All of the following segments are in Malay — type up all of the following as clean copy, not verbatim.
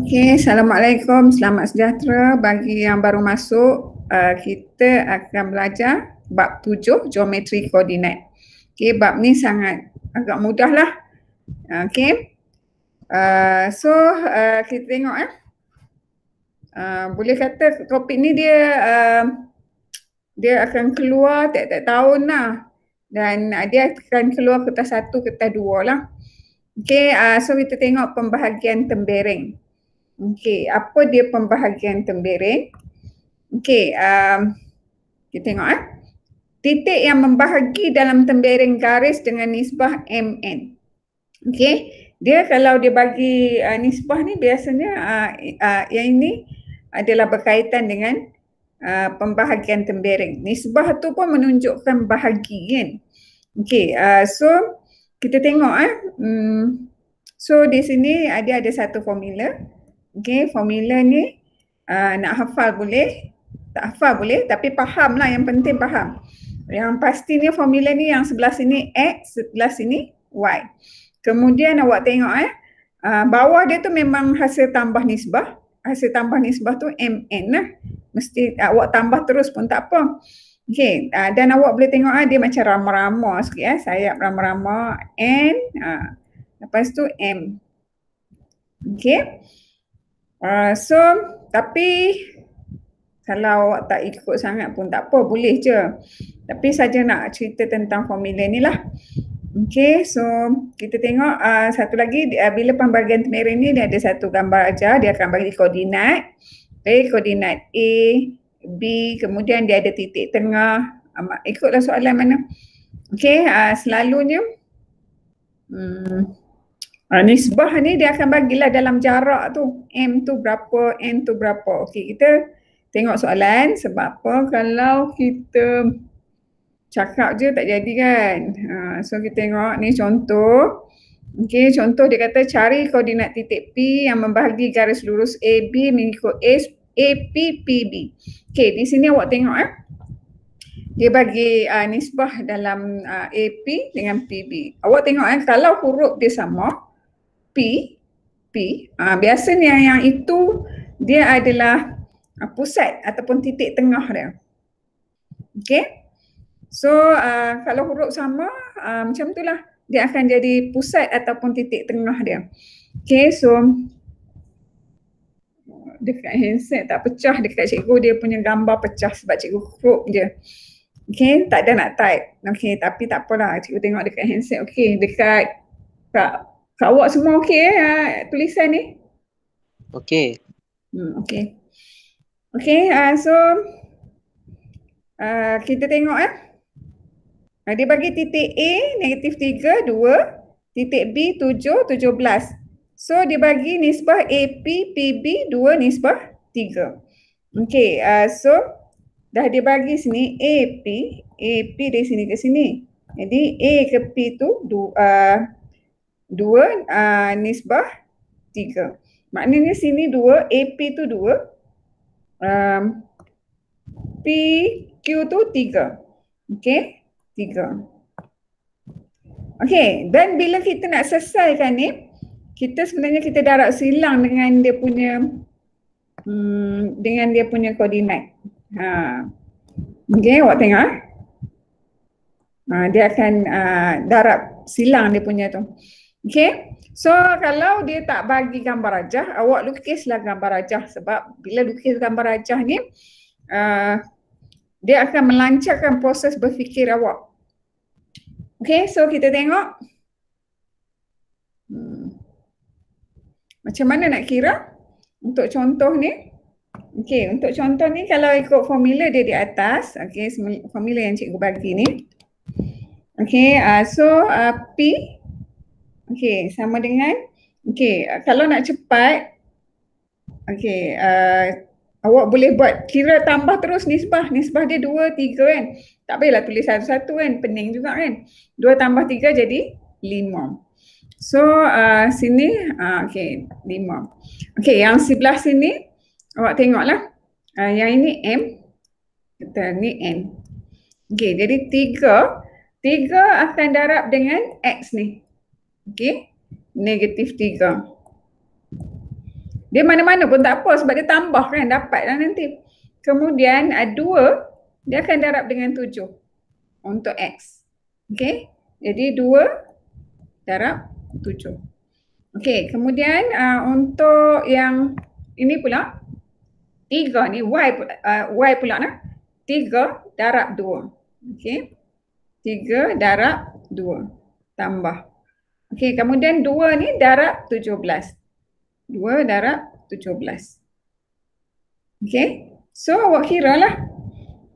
Okey, Assalamualaikum, selamat sejahtera. Bagi yang baru masuk, kita akan belajar bab 7, geometri koordinat. Okey, bab ni sangat agak mudah lah. Okey. Kita tengok boleh kata topik ni dia akan keluar tiap-tiap tahun lah. Dan dia akan keluar kertas 1, kertas 2 lah. Okey, so kita tengok pembahagian tembereng. Okey, apa dia pembahagian tembereng? Okey, kita tengok titik yang membahagi dalam tembereng garis dengan nisbah MN. Okey, dia kalau dia bagi nisbah ni biasanya yang ini adalah berkaitan dengan pembahagian tembereng. Nisbah tu pun menunjukkan bahagi kan. Okey, so kita tengok so di sini dia ada satu formula. Okey, formula ni nak hafal boleh, tak hafal boleh, tapi faham lah, yang penting faham. Yang pastinya formula ni yang sebelah sini X, sebelah sini Y. Kemudian awak tengok bawah dia tu memang hasil tambah nisbah. Hasil tambah nisbah tu MN lah. Mesti awak tambah terus pun tak apa. Okey, dan awak boleh tengok dia macam rama-rama sikit sayap rama-rama N, lepas tu M. Okey. So tapi kalau awak tak ikut sangat pun tak apa, boleh je. Tapi saja nak cerita tentang formula ni lah. Okey, so kita tengok satu lagi, bila pembagian tembereng ni dia ada satu gambar ajar, dia akan bagi koordinat. Okey, koordinat A, B, kemudian dia ada titik tengah. Ikutlah soalan mana. Okey, selalunya nisbah ni dia akan bagilah dalam jarak tu. M tu berapa, N tu berapa. Okey, kita tengok soalan. Sebab apa? Kalau kita cakap je tak jadi kan. So kita tengok ni contoh. Okey, contoh dia kata cari koordinat titik P yang membahagi garis lurus AB mengikut AP PB. Okey, di sini awak tengok dia bagi nisbah dalam AP dengan PB. Awak tengok kalau huruf dia sama P, biasanya yang itu dia adalah pusat ataupun titik tengah dia. Okey. So kalau huruf sama macam itulah, dia akan jadi pusat ataupun titik tengah dia. Okey, so dekat handset tak pecah, dekat cikgu dia punya gambar pecah sebab cikgu crop je. Okey, tak ada nak type. Okey, tapi tak apalah, cikgu tengok dekat handset. Okey, dekat kat awak semua okey tulisan ni? Okey. Okey. Okey, so kita tengok dia bagi titik A -3, 2, titik B 7, 17. So dia bagi nisbah AP, PB 2, nisbah 3. Okey, so dah dia bagi sini AP dari sini ke sini. Jadi A ke P tu 2, nisbah 3. Maknanya sini 2, AP tu 2, PQ tu 3. Okey, 3. Okey, dan bila kita nak selesaikan ni, kita sebenarnya kita darab silang dengan dia punya koordinat. Okey, awak tengok dia akan darab silang dia punya tu. Okey, so kalau dia tak bagi gambar rajah, awak lukislah gambar rajah. Sebab bila lukis gambar rajah ni dia akan melancarkan proses berfikir awak. Okey, so kita tengok macam mana nak kira untuk contoh ni. Okey, untuk contoh ni kalau ikut formula dia di atas, okey, formula yang cikgu bagi ni. Okey, so P okey sama dengan kalau nak cepat awak boleh buat kira tambah terus nisbah dia 2, 3 kan. Tak payahlah tulis satu-satu kan, pening juga kan. 2 tambah 3 jadi 5. So sini 5. Okey, yang sebelah sini awak tengoklah. Yang ini M, kita ni N. Okey, jadi 3 akan darab dengan X ni. Okey, negatif 3. Dia mana-mana pun tak apa sebab dia tambah kan, dapatlah nanti. Kemudian 2, dia akan darab dengan 7 untuk X. Okey, jadi 2 darab 7. Okey, kemudian untuk yang ini pula, 3 ni, Y pula nah. 3 darab 2. Okey, 3 darab 2 tambah. Okey, kemudian 2 ni darab 17. 2 darab 17. Okey, so awak kira lah.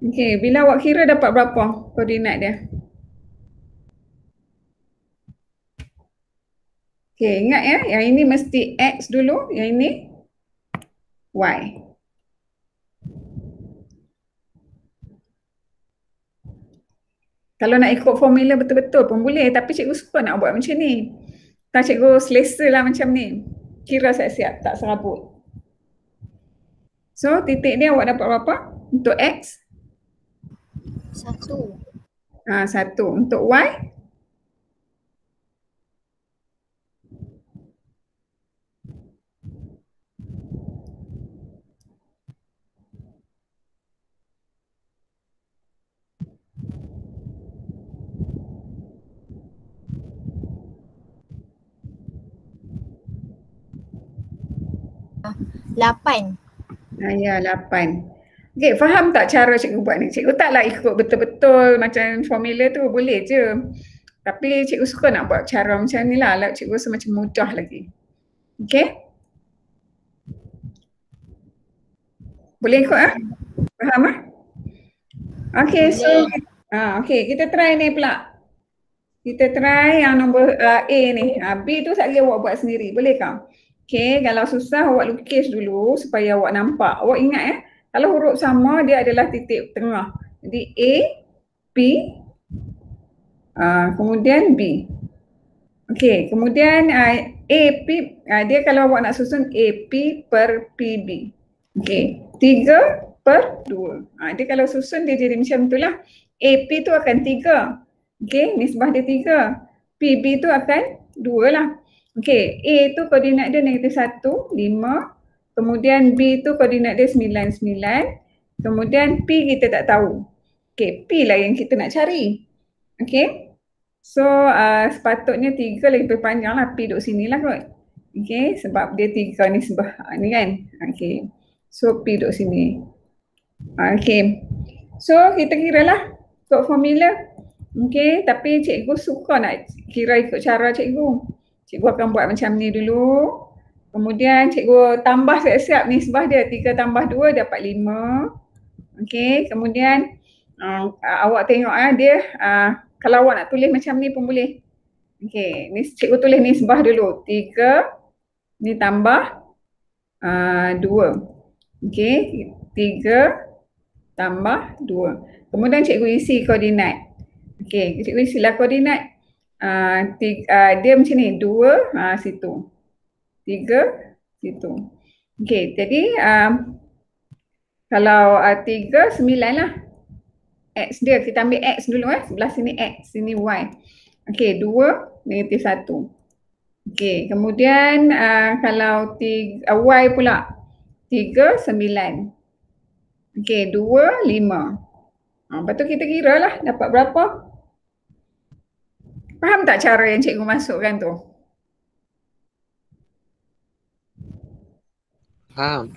Okey, bila awak kira dapat berapa koordinat dia? Okey, ingat ya, yang ini mesti X dulu, yang ini Y. Kalau nak ikut formula betul-betul pun boleh, tapi cikgu suka nak buat macam ni. Tak, cikgu selesa lah macam ni. Kira siap-siap, tak serabut. So, titik dia awak dapat berapa? Untuk X? 1. 1. Untuk Y? 8. Ya, 8. Okey, faham tak cara cikgu buat ni? Cikgu taklah ikut betul-betul macam formula tu, boleh je. Tapi cikgu suka nak buat cara macam ni lah, cikgu rasa macam mudah lagi. Okey? Boleh ikut ah? Faham ah? Okey, so okey, kita try ni pula. Kita try yang nombor A ni. B tu tak boleh awak buat sendiri, boleh tak? Okey, kalau susah awak lukis dulu supaya awak nampak. Awak ingat ya, kalau huruf sama dia adalah titik tengah. Jadi A, P, kemudian B. Okey, kemudian AP, dia kalau awak nak susun AP per PB. Okey, 3 per 2. Dia kalau susun dia jadi macam itulah. AP tu akan 3. Okey, nisbah dia 3. PB tu akan 2 lah. Okey, A tu koordinat dia negatif 1, 5. Kemudian B tu koordinat dia 9, 9. Kemudian P kita tak tahu. Okey, P lah yang kita nak cari. Okey, so sepatutnya 3 lebih panjang lah. P duduk sini lah kot. Okey, sebab dia 3 ni sebab ni kan. Okey, so P duduk sini. Okey, so kita kira lah ikut formula. Okey, tapi cikgu suka nak kira ikut cara cikgu. Cikgu akan buat macam ni dulu. Kemudian cikgu tambah siap-siap nisbah dia. 3 tambah 2 dapat 5. Okey, kemudian awak tengok dia kalau awak nak tulis macam ni pun boleh. Okey, ni cikgu tulis nisbah dulu. 3 ni tambah 2. Okey, 3 tambah 2. Kemudian cikgu isi koordinat. Okey, cikgu isilah koordinat. Dia macam ni, 2 situ. 3 situ. Okey, jadi kalau 3, 9 lah. X dia, kita ambil X dulu sebelah sini X, sini Y. Okey, 2, negatif 1. Okey, kemudian kalau Y pula, 3, 9. Okey, 2, 5. Lepas tu kita kira lah dapat berapa. Faham tak cara yang cikgu masukkan tu? Faham.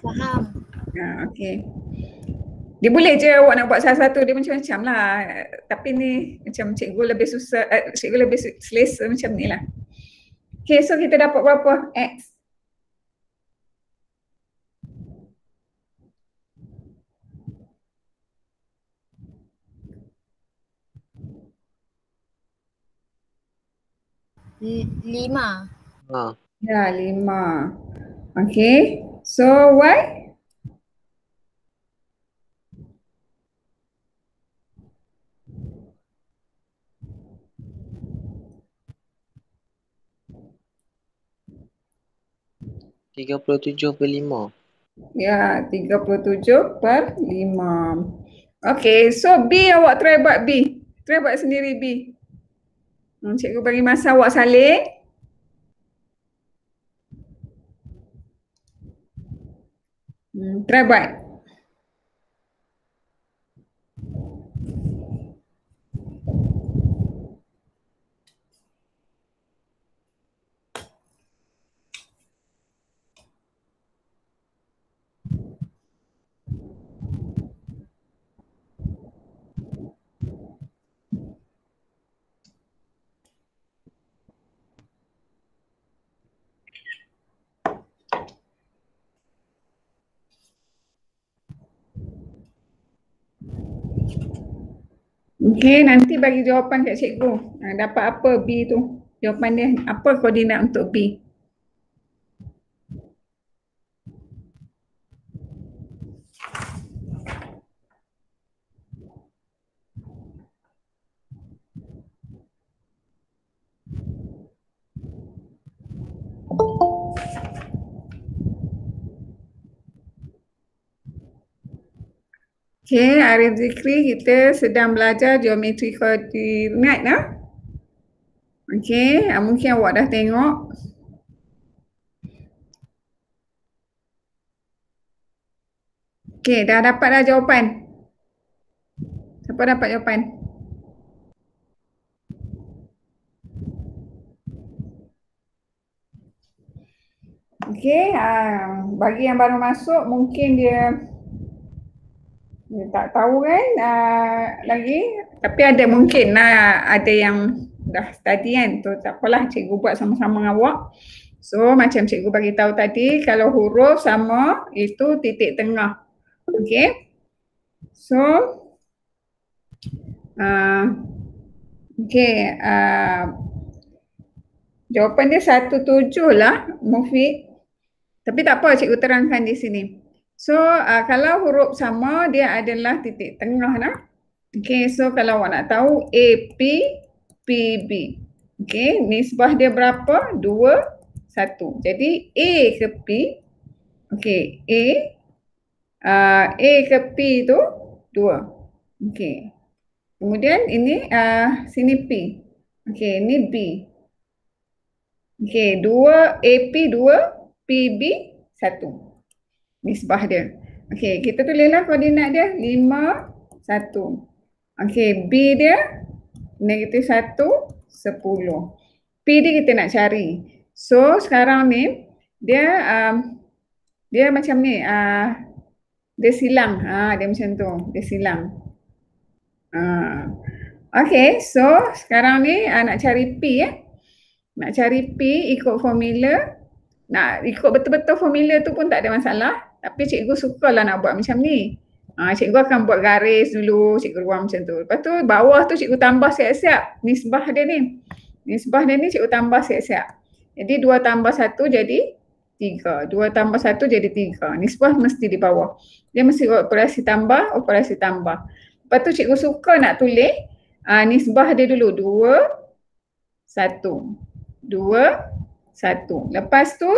Okey. Dia boleh je awak nak buat salah satu, dia macam-macam lah. Tapi ni macam cikgu lebih susah, cikgu lebih selesa macam ni lah. Okey, so kita dapat berapa? X. Lima. Ya, 5. Okey, so Y? Tiga puluh tujuh per 5. Ya, 37/5. Okey, so B awak try buat B. Try buat sendiri B. Cikgu bagi masa awak salin. Try buat. Okey, nanti bagi jawapan kat cikgu. Dapat apa B tu? Jawapan dia, apa koordinat untuk B? Okey, Arif Zikri, kita sedang belajar geometri koordinat lah. Okey, mungkin awak dah tengok. Okey, dah dapat dah jawapan. Siapa dapat jawapan? Okey, bagi yang baru masuk mungkin dia tak tahu kan lagi, tapi ada mungkin ada yang dah study kan, tu tak apalah, cikgu buat sama-sama dengan awak. So macam cikgu bagi tahu tadi, kalau huruf sama itu titik tengah. Okey. So okey, jawapan dia 17 lah, Mufiq. Tapi tak apa, cikgu terangkan di sini. So kalau huruf sama dia adalah titik tengah lah. Okey, so kalau awak nak tahu AP, PB. Okey, nisbah dia berapa? 2, 1. Jadi A ke P, okey, A ke P tu 2. Okey. Kemudian ini sini P. Okey, ini B. Okey, 2 AP 2, PB 1. Nisbah dia. Okey, kita tulislah koordinat dia 5, 1. Okey, B dia -1, 10. P dia kita nak cari. So sekarang ni dia macam ni, dia silang. Dia macam tu, dia silang. Okey, so sekarang ni nak cari P Nak cari P ikut formula. Nak ikut betul-betul formula tu pun tak ada masalah. Tapi cikgu sukalah nak buat macam ni. Cikgu akan buat garis dulu, cikgu ruang macam tu. Lepas tu bawah tu cikgu tambah siap-siap nisbah dia ni. Nisbah dia ni cikgu tambah siap-siap. Jadi 2 tambah 1 jadi 3. 2 tambah 1 jadi 3. Nisbah mesti di bawah. Dia mesti operasi tambah, operasi tambah. Lepas tu cikgu suka nak tulis nisbah dia dulu. 2, 1. 2, 1. Lepas tu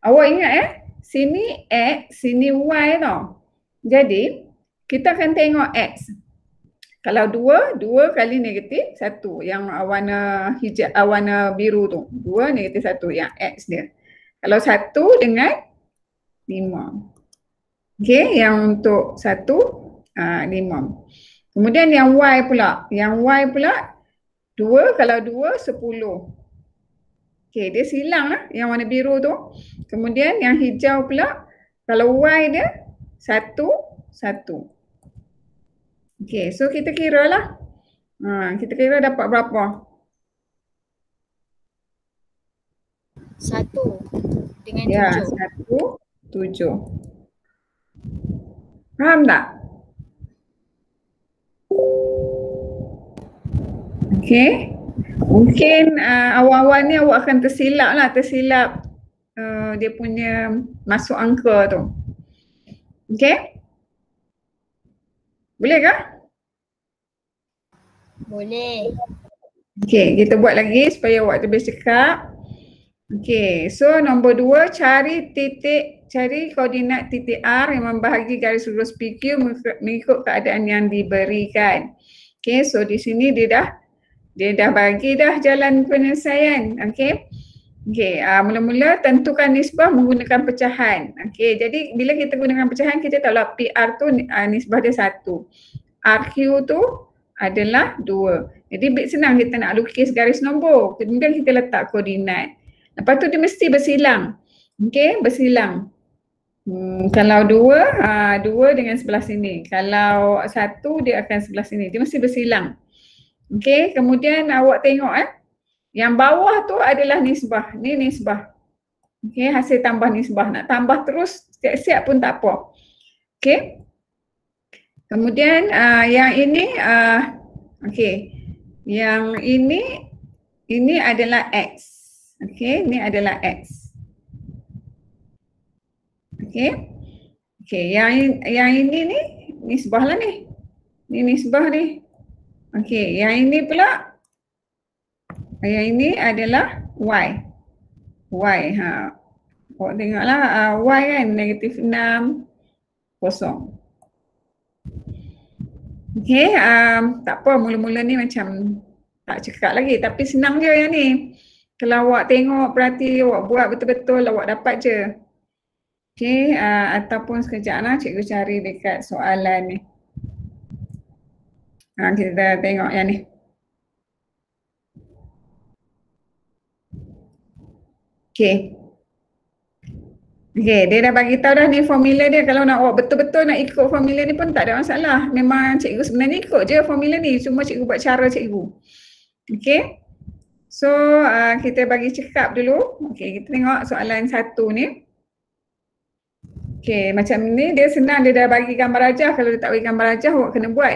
awak ingat sini X, sini Y tau. Jadi kita akan tengok X. Kalau 2 kali negatif 1 yang warna hijau, warna biru tu. 2 negatif 1 yang X dia. Kalau 1 dengan 5. Okey, yang untuk 1 5. Kemudian yang Y pula. Yang Y pula 2 kalau 2 10. Okey, dia silang yang warna biru tu. Kemudian yang hijau pula, kalau Y dia 1, 1. Okey, so kita kira lah. Kita kira dapat berapa? 1 dengan 7. Ya, 1, 7. Faham tak? Okey. Mungkin awal-awal ni awak akan tersilap dia punya masuk angka tu. Okey? Boleh ke? Boleh. Okey, kita buat lagi supaya awak lebih cekap. Okey, so nombor 2, cari koordinat titik R yang membahagi garis lurus PQ mengikut keadaan yang diberikan. Okey, so di sini dia dah bagi dah jalan penyelesaian. Okey. Okey, mula-mula tentukan nisbah menggunakan pecahan. Okey, jadi bila kita gunakan pecahan kita tahulah PR tu nisbah dia 1. RQ tu adalah 2. Jadi senang kita nak lukis garis nombor. Kemudian kita letak koordinat. Lepas tu dia mesti bersilang. Okey, bersilang. Kalau 2 dengan sebelah sini. Kalau 1 dia akan sebelah sini. Dia mesti bersilang. Okey, kemudian awak tengok yang bawah tu adalah nisbah. Ni nisbah. Okey, hasil tambah nisbah. Nak tambah terus siap-siap pun tak apa. Okey. Kemudian yang ini okey. Yang ini adalah X. Okey, ini adalah X. Okey. Okey, yang ini ni nisbah lah ni. Ni nisbah ni. Okey, yang ini pula yang ini adalah Y. Y awak tengoklah Y kan -6 kosong. Okey, tak apa mula-mula ni macam tak cekak lagi tapi senang je yang ni. Kalau awak tengok perhati awak buat betul-betul awak dapat je. Okey, ataupun sekejap lah cikgu cari dekat soalan ni. Kita tengok yang ni. Okey. Okey, dia dah bagi tahu dah ni formula dia. Kalau nak awak betul-betul nak ikut formula ni pun tak ada masalah. Memang cikgu sebenarnya ikut je formula ni. Cuma cikgu buat cara cikgu. Okey. So, kita bagi cekap dulu. Okey, kita tengok soalan 1 ni. Okey, macam ni dia senang, dia dah bagi gambar rajah. Kalau dia tak bagi gambar rajah awak kena buat.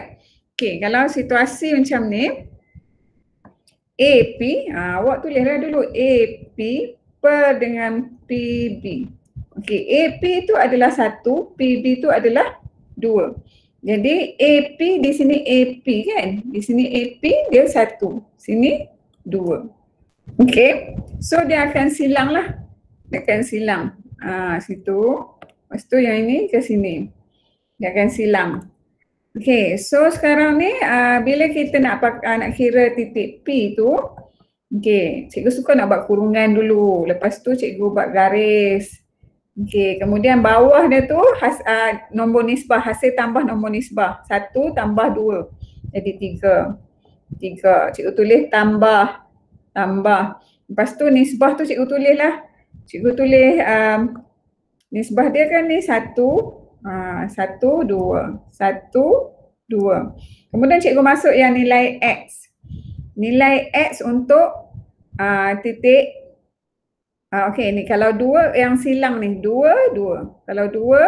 Okey, kalau situasi macam ni AP, awak tulislah dulu AP per dengan PB. Okey, AP tu adalah 1, PB tu adalah 2. Jadi AP di sini AP kan? Di sini AP dia 1, sini 2. Okey, so dia akan silang lah. Dia akan silang. Situ. Lepas tu yang ini ke sini. Dia akan silang. Okey, so sekarang ni bila kita nak kira titik P tu, okey, cikgu suka nak buat kurungan dulu. Lepas tu cikgu buat garis. Okey, kemudian bawah dia tu nombor nisbah, hasil tambah nombor nisbah. 1 tambah 2. Jadi 3. Cikgu tulis tambah. Lepas tu nisbah tu cikgu tulis lah. Cikgu tulis nisbah dia kan ni 1, 1, 2. 1, 2. Kemudian cikgu masuk yang nilai X. Nilai X untuk titik okey ni kalau 2 yang silang ni 2, 2. Kalau 2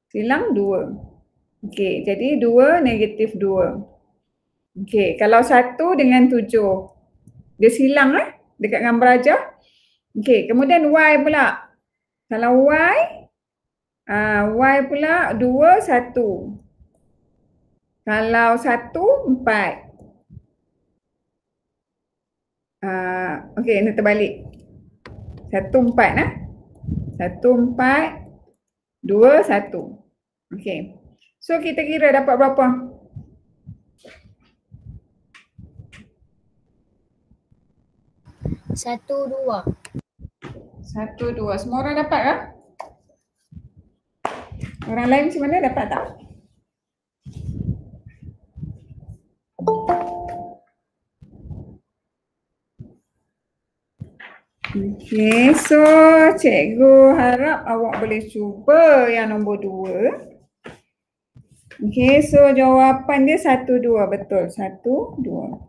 silang 2. Okey, jadi 2 negatif 2. Okey, kalau 1 dengan 7 dia silang dekat gambar rajah. Okey, kemudian Y pula. Kalau Y pula 2, 1. Kalau 1, 4. Okey, ini terbalik. 1, 4 1, 4, 2, 1. Okey. So kita kira dapat berapa? 1, 2. 1, 2. Semua orang dapat ke? Orang lain macam mana, dapat tak? Okey, so cikgu harap awak boleh cuba yang nombor 2. Okey, so jawapan dia 1, 2. Betul, 1, 2.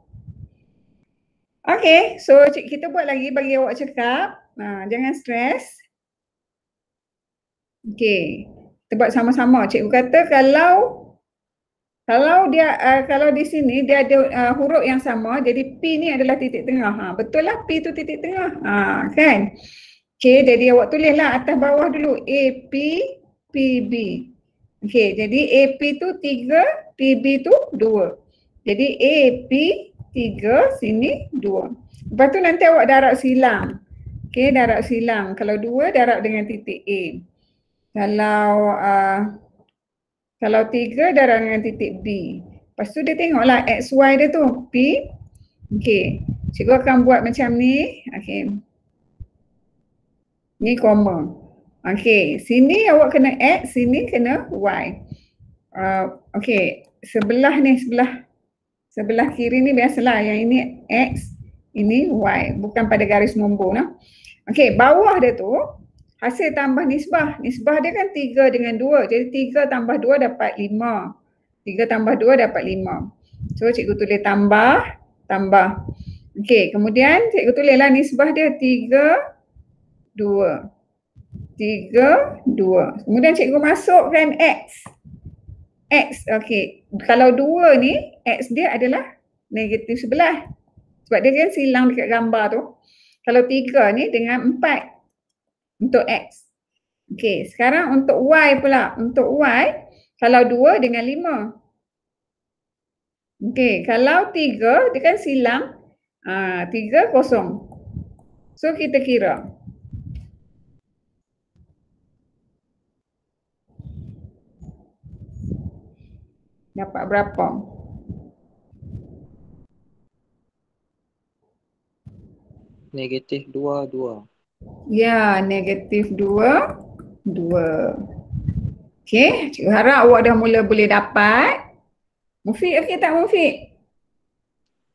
Okey, so kita buat lagi bagi awak cakap. Jangan stres. Okey, kita buat sama-sama. Cikgu kata kalau dia kalau di sini dia ada huruf yang sama, jadi P ni adalah titik tengah. Betul lah, P tu titik tengah. Kan? Okey, jadi awak tulislah atas bawah dulu AP, PB. Okey, jadi AP tu 3, PB tu 2. Jadi AP 3, sini 2. Lepas tu nanti awak darab silang. Okey, darab silang. Kalau 2 darab dengan titik A. Kalau 3 darab dengan titik B. Lepas tu dia tengoklah XY dia tu P. Okey, cikgu akan buat macam ni. Okey. Ni koma. Okey, sini awak kena X, sini kena Y. Okey, sebelah ni, sebelah kiri ni biasalah, yang ini X, ini Y, bukan pada garis nombor lah. Okey, bawah dia tu hasil tambah nisbah. Nisbah dia kan 3 dengan 2. Jadi 3 tambah 2 dapat 5. 3 tambah 2 dapat 5. So cikgu tulis tambah. Okey, kemudian cikgu tulislah nisbah dia 3, 2. 3, 2. Kemudian cikgu masukkan X. X, okey. Kalau 2 ni, X dia adalah negatif 11. Sebab dia kan silang dekat gambar tu. Kalau 3 ni dengan 4 untuk X. Okey, sekarang untuk Y pula. Untuk Y, kalau 2 dengan 5. Okey, kalau 3 dia kan silang. 3, kosong. So kita kira. Dapat berapa? Negatif 2, 2. Ya, negatif 2, 2. Okey, cikgu harap awak dah mula boleh dapat. Mufiq okey tak Mufiq?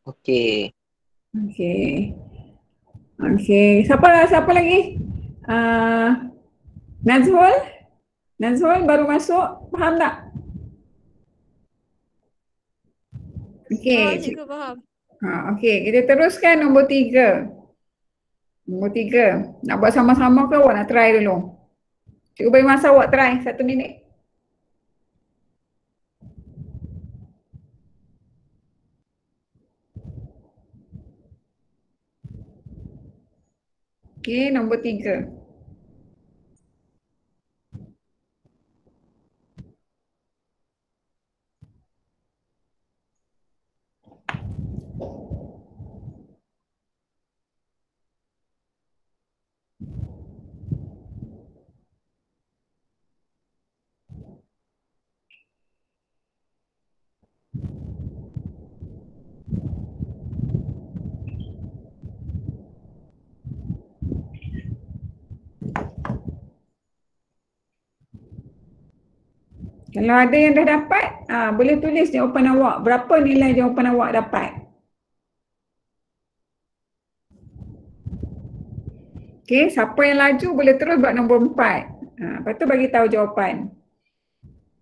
Okey. Okey. Okey, siapa lagi? Nazhul? Nazhul baru masuk, faham tak? Okey. Cikgu faham. Okey, kita teruskan nombor 3. Nombor 3. Nak buat sama-sama ke awak nak try dulu? Cikgu bagi masa awak try 1 minit. Okey, nombor 3. Kalau ada yang dah dapat, boleh tulis jawapan awak. Berapa nilai jawapan awak dapat? Okey, siapa yang laju boleh terus buat nombor 4. Lepas tu bagi tahu jawapan.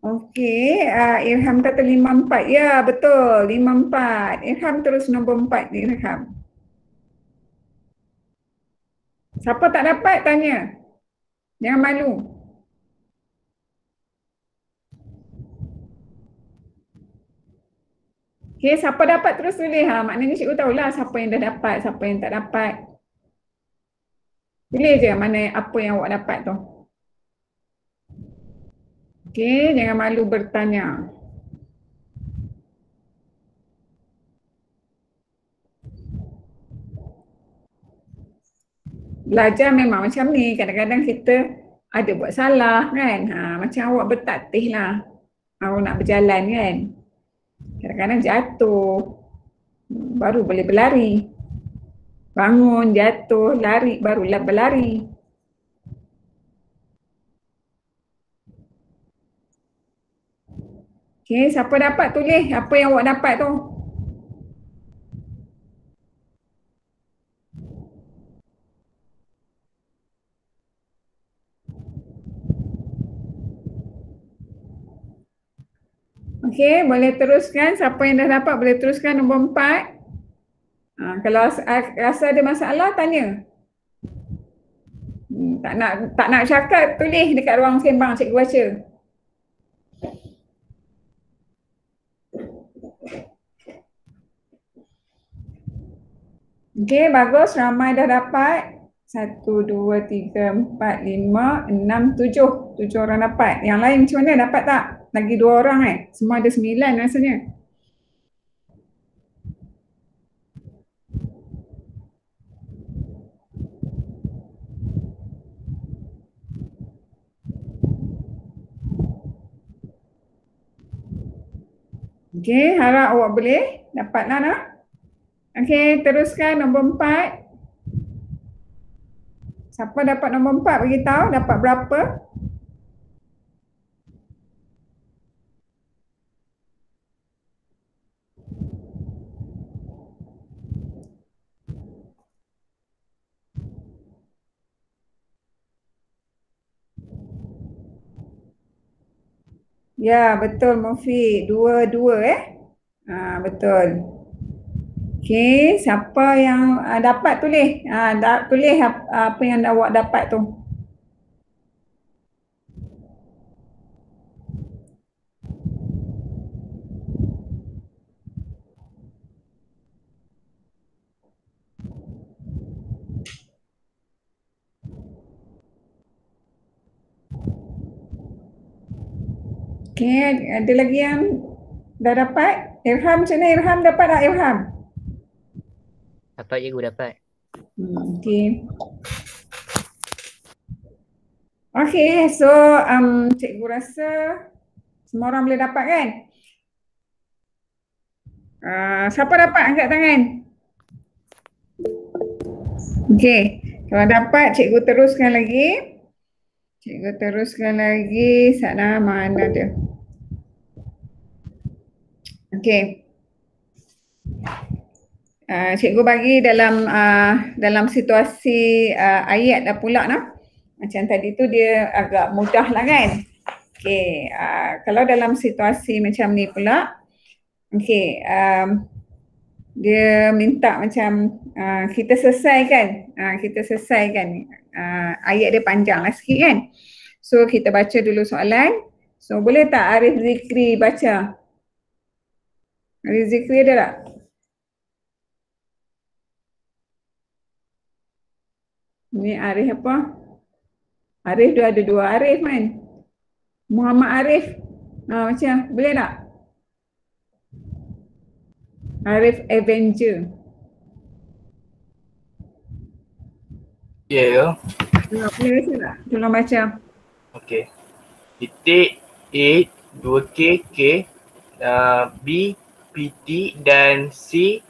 Okey, Irham kata 54. Ya, betul. 54. Irham terus nombor 4 ni, Irham. Siapa tak dapat, tanya. Jangan malu. Okey, siapa dapat terus tulis. Maknanya cikgu tahulah siapa yang dah dapat, siapa yang tak dapat. Pilih je mana apa yang awak dapat tu. Okey, jangan malu bertanya. Belajar memang macam ni. Kadang-kadang kita ada buat salah kan. Macam awak bertatih lah. Awak nak berjalan kan. Kadang-kadang jatuh. Baru boleh berlari. Bangun, jatuh, lari, barulah berlari. Okey, siapa dapat tulis apa yang awak dapat tu? Okey, boleh teruskan. Siapa yang dah dapat boleh teruskan nombor 4. Kalau rasa ada masalah, tanya. Tak nak cakap, tulis dekat ruang sembang, cikgu baca. Okey, bagus. Ramai dah dapat. 1, 2, 3, 4, 5, 6, 7. 7 orang dapat. Yang lain macam mana? Dapat tak? Lagi 2 orang Semua ada 9 rasanya. Okey, harap awak boleh dapatlah nak. Okey, teruskan nombor 4. Siapa dapat nombor 4 bagi tahu dapat berapa? Ya, betul Mufi. 2-2 betul. Okey, siapa yang dapat tulis? Tulis apa yang awak dapat tu. Okey, ada lagi yang dah dapat? Irham macam mana? Irham dapat tak Irham? Dapat cikgu, dapat. Okey. Okey, so cikgu rasa semua orang boleh dapat kan? Siapa dapat angkat tangan? Okey, kalau dapat cikgu teruskan lagi. Cikgu teruskan lagi. Sana mana dia? Okey. Cikgu bagi dalam situasi ayat dah pula nah. Macam tadi tu dia agak mudah lah kan. Okey, kalau dalam situasi macam ni pula, okey, dia minta macam kita selesaikan, ayat dia panjang lah sikit kan. So kita baca dulu soalan. So boleh tak Arif Zikri baca? Arif Zikri ada tak? Ni Arif apa? Arif dia ada 2 Arif kan? Muhammad Arif. Macam boleh tak? Arif Avenger. Ya. Boleh baca tak? Tolong baca. Okey. Titik A 2K K, B PT dan C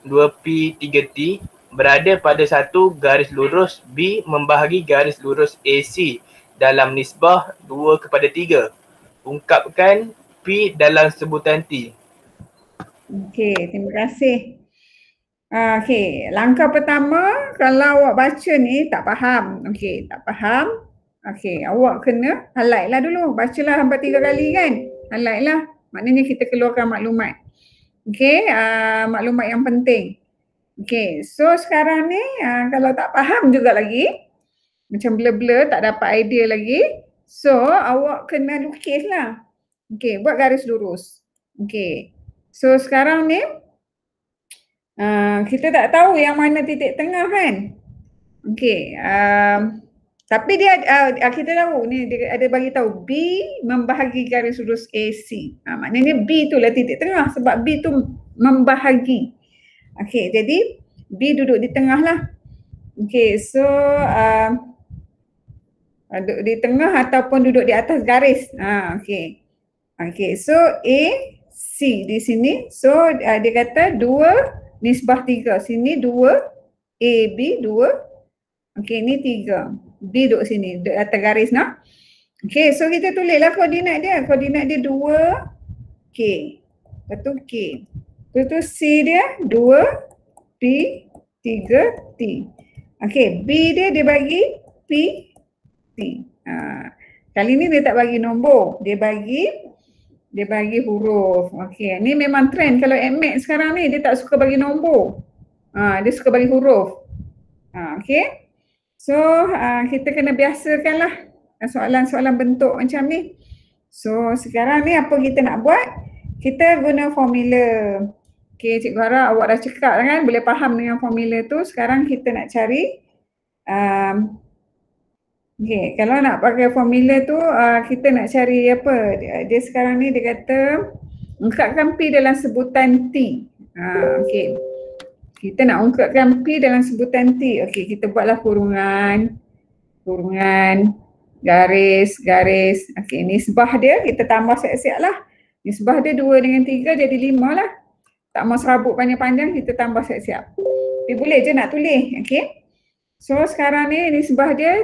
2P 3T berada pada satu garis lurus B membahagi garis lurus AC dalam nisbah 2/3. Ungkapkan P dalam sebutan T. Okey, terima kasih. Okey, langkah pertama kalau awak baca ni tak faham. Okey, tak faham. Okey, awak kena highlight lah dulu. Bacalah sampai 3 kali kan. Highlight lah. Maknanya kita keluarkan maklumat. Okey, maklumat yang penting. Okey, so sekarang ni kalau tak faham juga lagi, macam blur-blur, tak dapat idea lagi, so awak kena lukis lah. Okey, buat garis lurus. Okey, so sekarang ni kita tak tahu yang mana titik tengah kan. Okey, tapi dia kita tahu ni dia ada bagi tahu B membahagi garis lurus AC. Maknanya B tu lah titik tengah sebab B tu membahagi. Okey, jadi B duduk di tengah lah. Okey, so duduk di tengah ataupun duduk di atas garis. Okey. Okey, so A, C di sini. So dia kata 2 nisbah 3. Sini 2, A, B 2. Okey, ni 3. B duduk sini, duduk atas garis nah. Okey, so kita tulislah koordinat dia. Koordinat dia 2, K. Lepas tu K. Lepas tu C dia 2, P, 3, T. Okey, B dia bagi P, T. Kali ni dia tak bagi nombor, dia bagi huruf. Okey, ni memang trend kalau MX sekarang ni dia tak suka bagi nombor. Dia suka bagi huruf. Okey. So, kita kena biasakanlah soalan-soalan bentuk macam ni. So, sekarang ni apa kita nak buat? Kita guna formula. Okey, cikgu harap awak dah cekap kan, boleh faham dengan formula tu. Sekarang kita nak cari okey, kalau nak pakai formula tu kita nak cari apa? Dia sekarang ni dia kata ungkapkan P dalam sebutan T. Okey. Kita nak ungkapkan P dalam sebutan T. Okey, kita buatlah kurungan, garis. Okey, nisbah dia kita tambah siap-siap lah. Nisbah dia 2 dengan 3 jadi 5 lah. Tak mau serabut panjang-panjang, kita tambah siap-siap. Tapi boleh je nak tulis, okey. So sekarang ni nisbah dia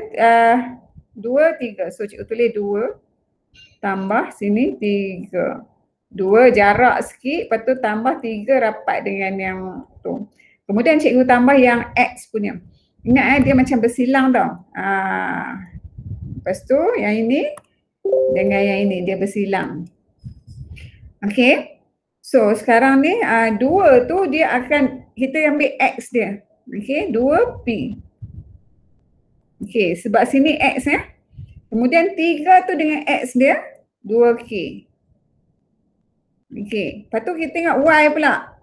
2, 3. So cikgu tulis 2 tambah sini 3. 2 jarak sikit, lepas tu tambah 3 rapat dengan yang tu. Kemudian cikgu tambah yang X punya. Ingat dia macam bersilang tau. Lepas tu yang ini dengan yang ini dia bersilang. Okay. So sekarang ni 2 tu dia akan, kita ambil X dia. Okay, 2P. Okay, sebab sini X ya. Kemudian 3 tu dengan X dia 2K. Okay, lepas tu kita tengok Y pula.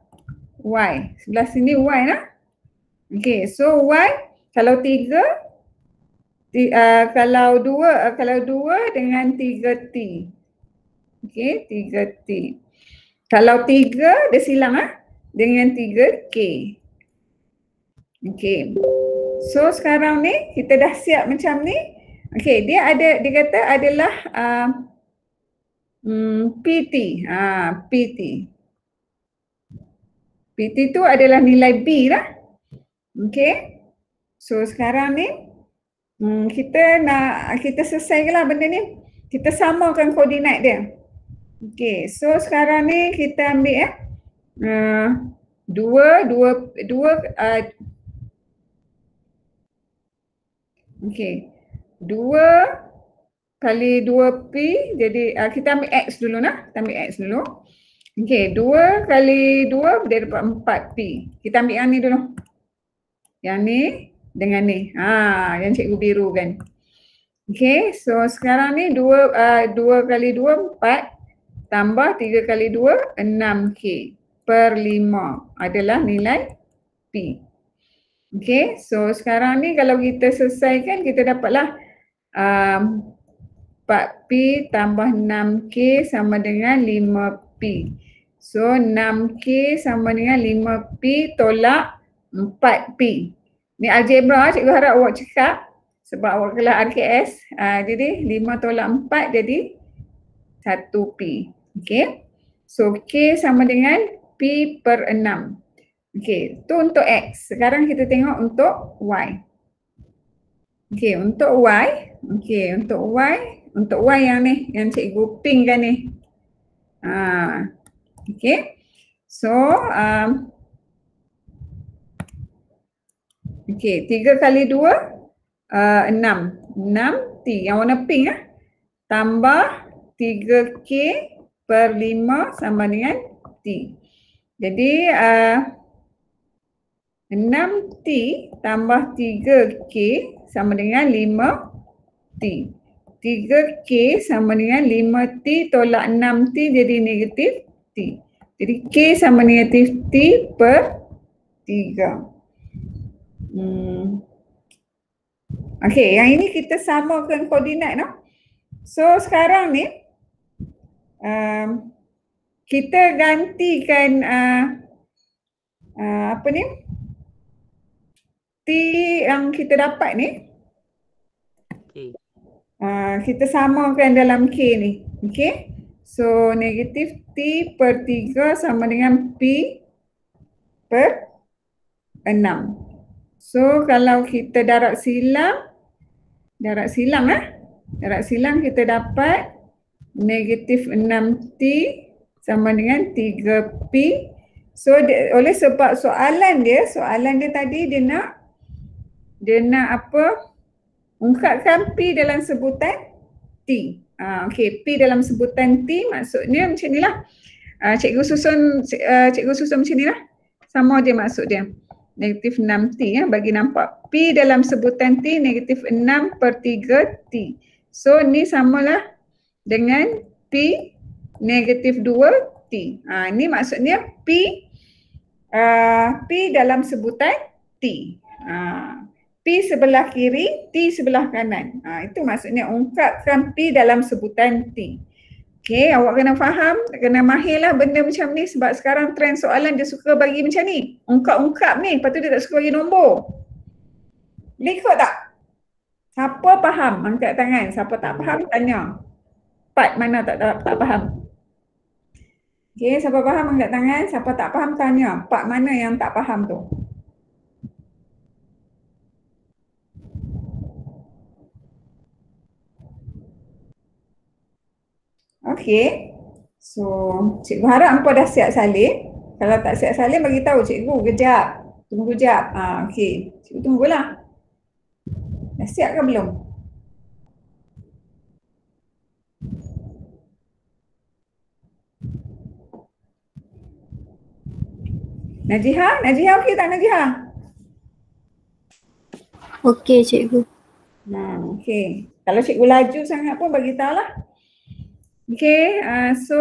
Y, sebelah sini Y lah. Okay, so Y kalau 3, kalau 2 dengan 3T. Okay, 3T. Kalau 3 dia silang dengan 3K. Okay. So sekarang ni kita dah siap macam ni. Okay, dia kata adalah PT. PT. PT tu adalah nilai B lah. Okay. So sekarang ni kita selesaikanlah benda ni. Kita samakan koordinat dia. Okay, so sekarang ni kita ambil 2 okay. 2 kali 2P, jadi kita ambil X dulu nah. Kita ambil X dulu. Okay, 2 kali 2 dia dapat 4P. Kita ambil yang ni dulu. Yang ni dengan ni. Yang cikgu biru kan. Okay, so sekarang ni 2 kali 2, 4. Tambah 3 kali 2, 6K per 5 adalah nilai P. Okay, so sekarang ni kalau kita selesaikan, kita dapatlah 4P tambah 6K sama dengan 5P. So 6K sama dengan 5P tolak 4P. Ni algebra, cikgu harap awak cekap sebab awak kelas RKS. Jadi 5 tolak 4 jadi 1P. Okay. So K sama dengan P per 6. Okay, tu untuk X. Sekarang kita tengok untuk Y. Okay, untuk Y. Okay, untuk Y. Untuk Y yang ni, yang cikgu pink kan ni. Okay. So, okay, 3 kali 2, 6. 6T, yang warna pink tambah 3K per 5 sama dengan T. Jadi 6T tambah 3K sama dengan 5T. 3K sama dengan 5T tolak 6T jadi negatif T. Jadi K sama negatif T per 3. Okay, yang ini kita samakan koordinat no? So sekarang ni kita gantikan apa ni, T yang kita dapat ni kita samakan dalam K ni. Okay, so negatif T per 3 sama dengan P per 6. So kalau kita darab silang kita dapat negatif 6T sama dengan 3P. So oleh sebab soalan dia tadi dia nak apa? Ungkapkan P dalam sebutan T. Okey, P dalam sebutan T maksudnya macam nilah. Cikgu susun macam nilah. Sama je maksud dia. Negatif 6T bagi nampak. P dalam sebutan T negatif 6 per 3T. So ni samalah dengan P negatif 2T. Ni maksudnya P dalam sebutan T. P sebelah kiri, T sebelah kanan. Itu maksudnya ungkapkan P dalam sebutan T. Okey, awak kena faham, kena mahirlah benda macam ni sebab sekarang trend soalan dia suka bagi macam ni. Ungkap-ungkap ni, lepas tu dia tak suka bagi nombor. Ikut tak? Siapa faham? Angkat tangan. Siapa tak faham, tanya. Part mana tak faham? Okey, siapa faham angkat tangan, siapa tak faham tanya. Part mana yang tak faham tu? okey. So, cikgu harap hampa dah siap salin. Kalau tak siap salin, bagi tahu cikgu kejap. Tunggu kejap. Okey. Cikgu tunggulah. Dah siap ke belum? Najiha okey tak Najiha? Okey cikgu. Okey. Kalau cikgu laju sangat pun bagi tahulah. Okey, so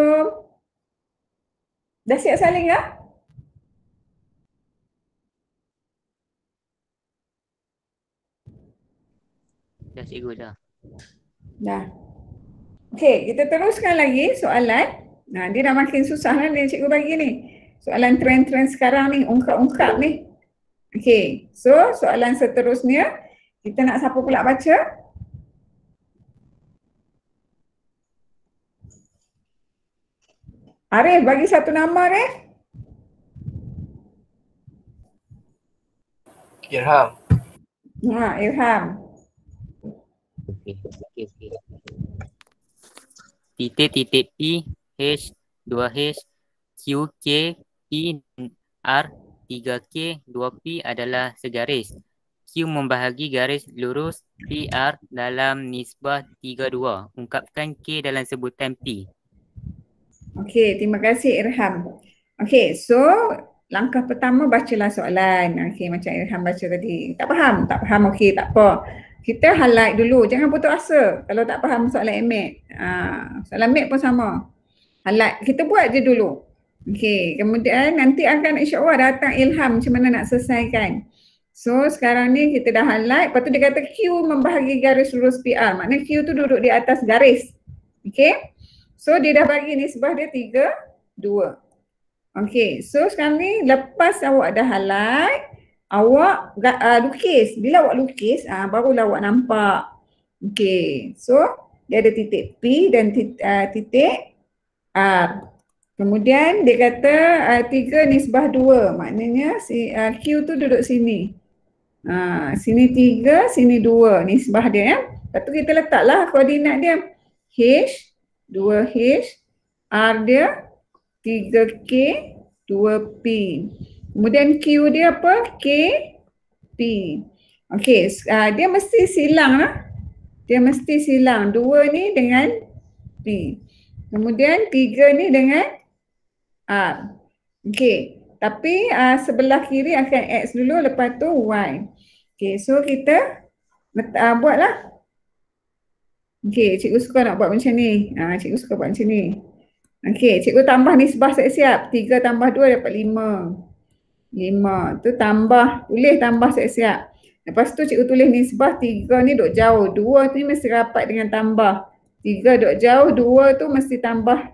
dah siap salin ke? Dah cikgu dah. Dah. Okey, kita teruskan lagi soalan. Dia dah makin susah lah ni cikgu bagi ni. Soalan trend-trend sekarang ni, ungkap-ungkap ni. Okey, so soalan seterusnya, kita nak siapa pula baca? Arif, bagi satu nama Arif. Irham. Irham. Okey. Titik P, H, 2H, Q, K, P, R, 3K, 2P adalah segaris. Q membahagi garis lurus PR dalam nisbah 3-2. Ungkapkan K dalam sebutan P. Okey, terima kasih Irham. Okey, so langkah pertama bacalah soalan. Okey, macam Irham baca tadi. Tak faham. Okey, tak apa. Kita highlight dulu, jangan putus asa kalau tak faham soalan MAT. Soalan MAT pun sama. Highlight, kita buat je dulu. Okey, kemudian nanti akan insya-Allah datang ilham macam mana nak selesaikan. So sekarang ni kita dah highlight, lepas tu dia kata Q membahagi garis lurus PR. Maknanya Q tu duduk di atas garis. Okey. So dia dah bagi nisbah dia 3-2. Okey, so sekarang ni lepas awak dah highlight, awak lukis. Bila awak lukis, barulah awak nampak. Okey, so dia ada titik P dan titik R. Kemudian dia kata 3 nisbah 2. Maknanya Q tu duduk sini. Sini 3, sini 2 nisbah dia ya. Lepas tu kita letaklah koordinat dia. H, 2H, R dia 3K, 2P. Kemudian Q dia apa? K, P. Okey, dia mesti silang lah. Dia mesti silang. 2 ni dengan P. Kemudian 3 ni dengan R. Okey, tapi sebelah kiri akan X dulu, lepas tu Y. Okey, so kita buatlah. Okey, cikgu suka nak buat macam ni. Cikgu suka buat macam ni. Okey, cikgu tambah nisbah siap-siap. 3 tambah 2 dapat 5. 5 tu tambah, tulis tambah siap-siap. Lepas tu cikgu tulis nisbah 3 ni duk jauh. 2 ni mesti rapat dengan tambah. 3 duk jauh, 2 tu mesti tambah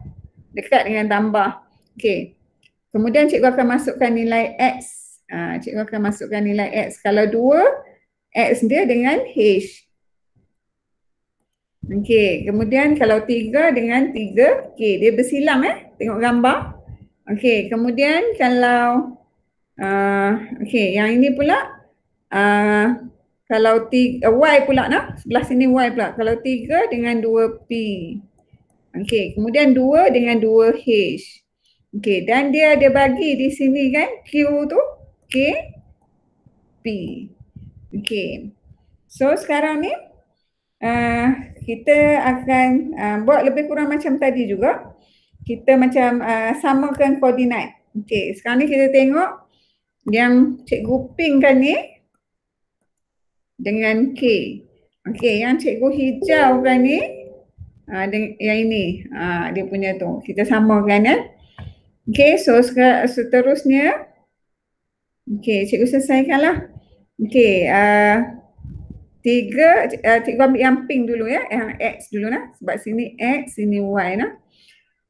dekat dengan tambah. Okey. Kemudian cikgu akan masukkan nilai X. Cikgu akan masukkan nilai X. Kalau 2, X dia dengan H. Okey, kemudian kalau 3 dengan 3K, dia bersilang tengok gambar. Okey, kemudian kalau okey, yang ini pula kalau Y pula sebelah sini Y pula. Kalau 3 dengan 2P. Okey, kemudian 2 dengan 2H. Okey, dan dia bagi di sini kan Q tu K, P. Okey. So sekarang ni kita akan buat lebih kurang macam tadi juga. Kita macam samakan koordinat. Okey, sekarang ni kita tengok yang cikgu pingkan ni dengan K. Okey, yang cikgu hijaukan ni yang ini. Dia punya tu. Kita samakan ya. Okey, so seterusnya cikgu selesaikanlah. Okey, 3, cikgu ambil yang pink dulu ya, yang X dulu sebab sini X, sini Y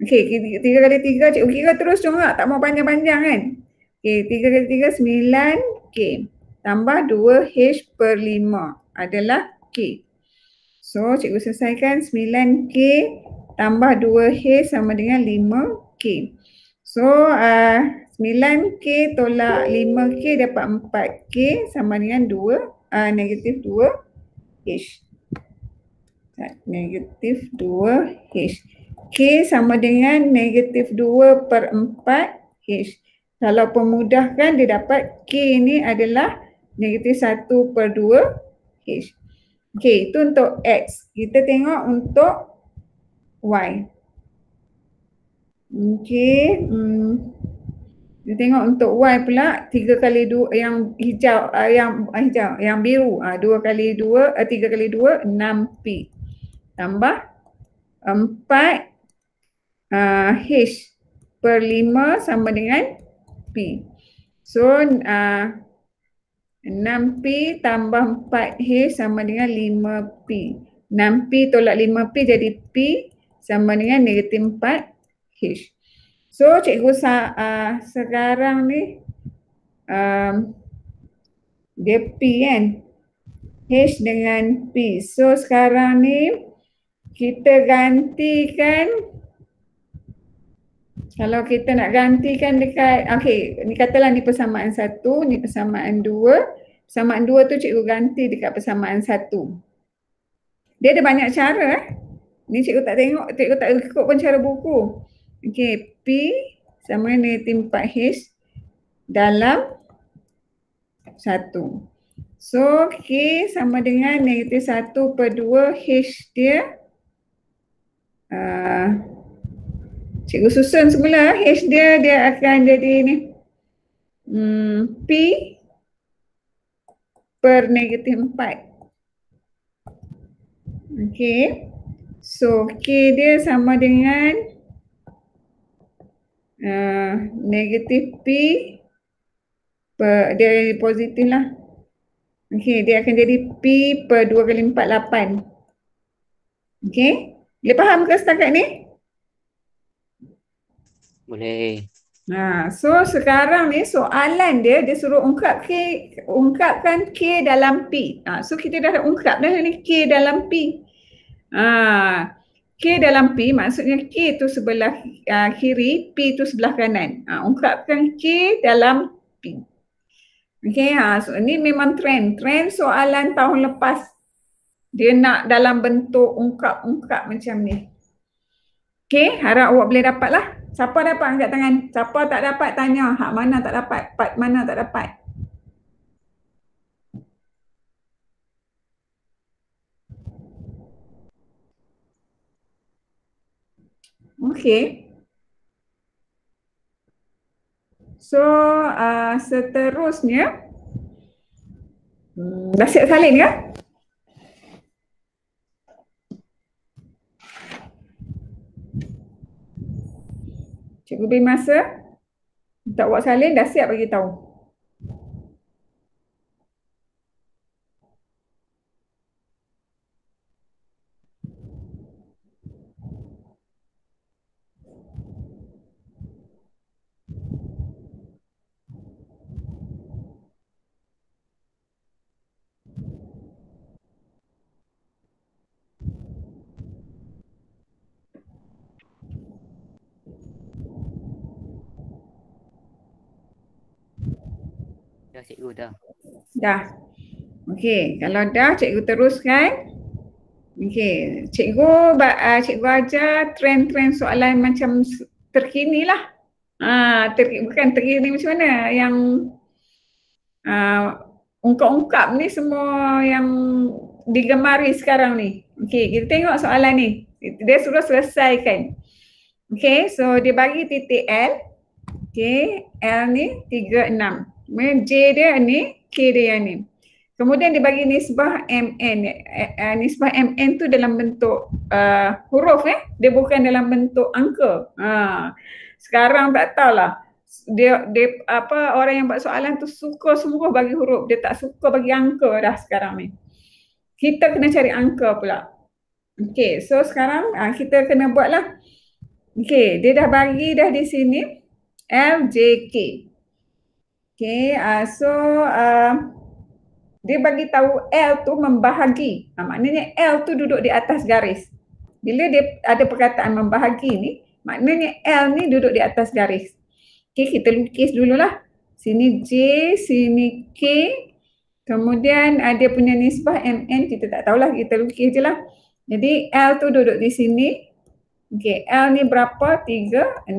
Okey, 3 kali 3 cikgu kira terus juga, tak mau panjang-panjang kan. Okey, 3 kali 3 9K tambah 2H per 5 adalah K. So cikgu selesaikan 9K tambah 2H sama dengan 5K. So 9K tolak 5K dapat 4K sama dengan negatif 2H. Negatif 2H. K sama dengan negatif 2/4H. Kalau pemudahkan dia dapat K ni adalah negatif 1/2H. Okey, itu untuk X. Kita tengok untuk Y. Okey, kita tengok untuk Y pula 3 kali 2 yang hijau, yang biru. 2 kali 2, 3 kali 2 6P. Tambah 4 H/5 sama dengan P. So 6P tambah 4H sama dengan 5P. 6P tolak 5P jadi P sama dengan negatif 4H. So cikgu sekarang ni dia P kan, H dengan P. So sekarang ni kita gantikan, kalau kita nak gantikan dekat, okey, ni katalah ni persamaan 1, ni persamaan 2. Persamaan 2 tu cikgu ganti dekat persamaan 1. Dia ada banyak cara. Ni cikgu tak tengok, cikgu tak ikut pun cara buku. Okey, P sama dengan negatif 4H dalam 1. So, K sama dengan negatif 1/2H dia. Cikgu susun semula. H dia akan jadi ni P per negatif 4. Okey. So, K dia sama dengan negatif P per, dia positif lah. Okey, dia akan jadi P per 2 kali 4, 8. Okey. Boleh faham ke setakat ni? Boleh. So sekarang ni soalan dia suruh ungkapkan K dalam P. So kita dah ungkap dah ni K dalam P. K dalam P maksudnya K tu sebelah kiri, P tu sebelah kanan. Ungkapkan K dalam P. Okey, so ni memang trend soalan tahun lepas. Dia nak dalam bentuk ungkap macam ni. Okey, harap awak boleh dapat lah. Siapa dapat angkat tangan? Siapa tak dapat tanya. Hak mana tak dapat? Part mana tak dapat? Okey. So, seterusnya. Dah siap salin ke? Cikgu beri masa untuk awak salin, dah siap bagi tahu. Dah cikgu dah. Dah. Okey, kalau dah cikgu teruskan. Okey, cikgu ajar trend soalan macam terkini lah. Bukan terkini macam mana, yang ungkap-ungkap ni semua yang digemari sekarang ni. Okey, kita tengok soalan ni. Dia suruh selesaikan. Okey, so dia bagi titik L. Okey, L ni 36. Kemudian J dia ni, K dia yang ni. Kemudian dia bagi nisbah MN. Nisbah MN tu dalam bentuk huruf dia bukan dalam bentuk angka. Sekarang tak tahulah. Dia orang yang buat soalan tu suka semua bagi huruf. Dia tak suka bagi angka dah sekarang ni. Kita kena cari angka pula. Okey, so sekarang kita kena buatlah. Okey, dia dah bagi dah di sini LJK. Okey, so dia bagi tahu L tu membahagi. Maknanya L tu duduk di atas garis. Bila dia ada perkataan membahagi ni, maknanya L ni duduk di atas garis. Okey, kita lukis dululah. Sini J, sini K. Kemudian dia punya nisbah MN, kita tak tahulah, kita lukis je lah. Jadi L tu duduk di sini. Okey, L ni berapa? 3, 6.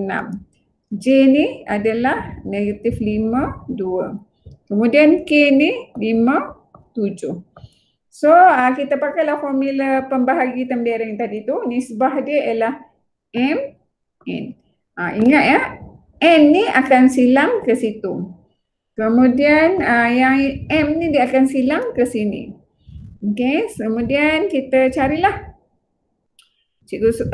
J ni adalah negatif 5, 2. Kemudian K ni 5, 7. So kita pakailah formula pembahagi tembereng tadi tu. Nisbah dia ialah M, N. Ingat ya, N ni akan silang ke situ. Kemudian yang M ni dia akan silang ke sini. Okey, kemudian kita carilah. Cikgu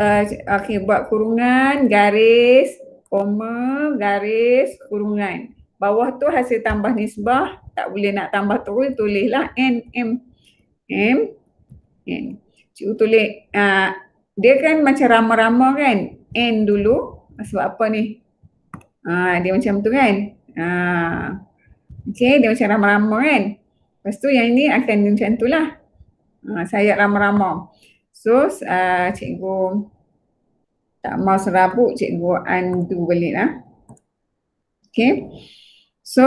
buat kurungan, garis, koma, garis, kurungan. Bawah tu hasil tambah nisbah, tak boleh nak tambah terus, tulislah N, M, M, N. Cikgu tulis, dia kan macam rama-rama kan, N dulu, sebab apa ni? Dia macam tu kan. Okey, dia macam rama-rama kan. Lepas tu yang ini akan macam tu lah. Sayap rama-rama. So, cikgu tak mau serabut, cikgu undo balik lah. Okay. So,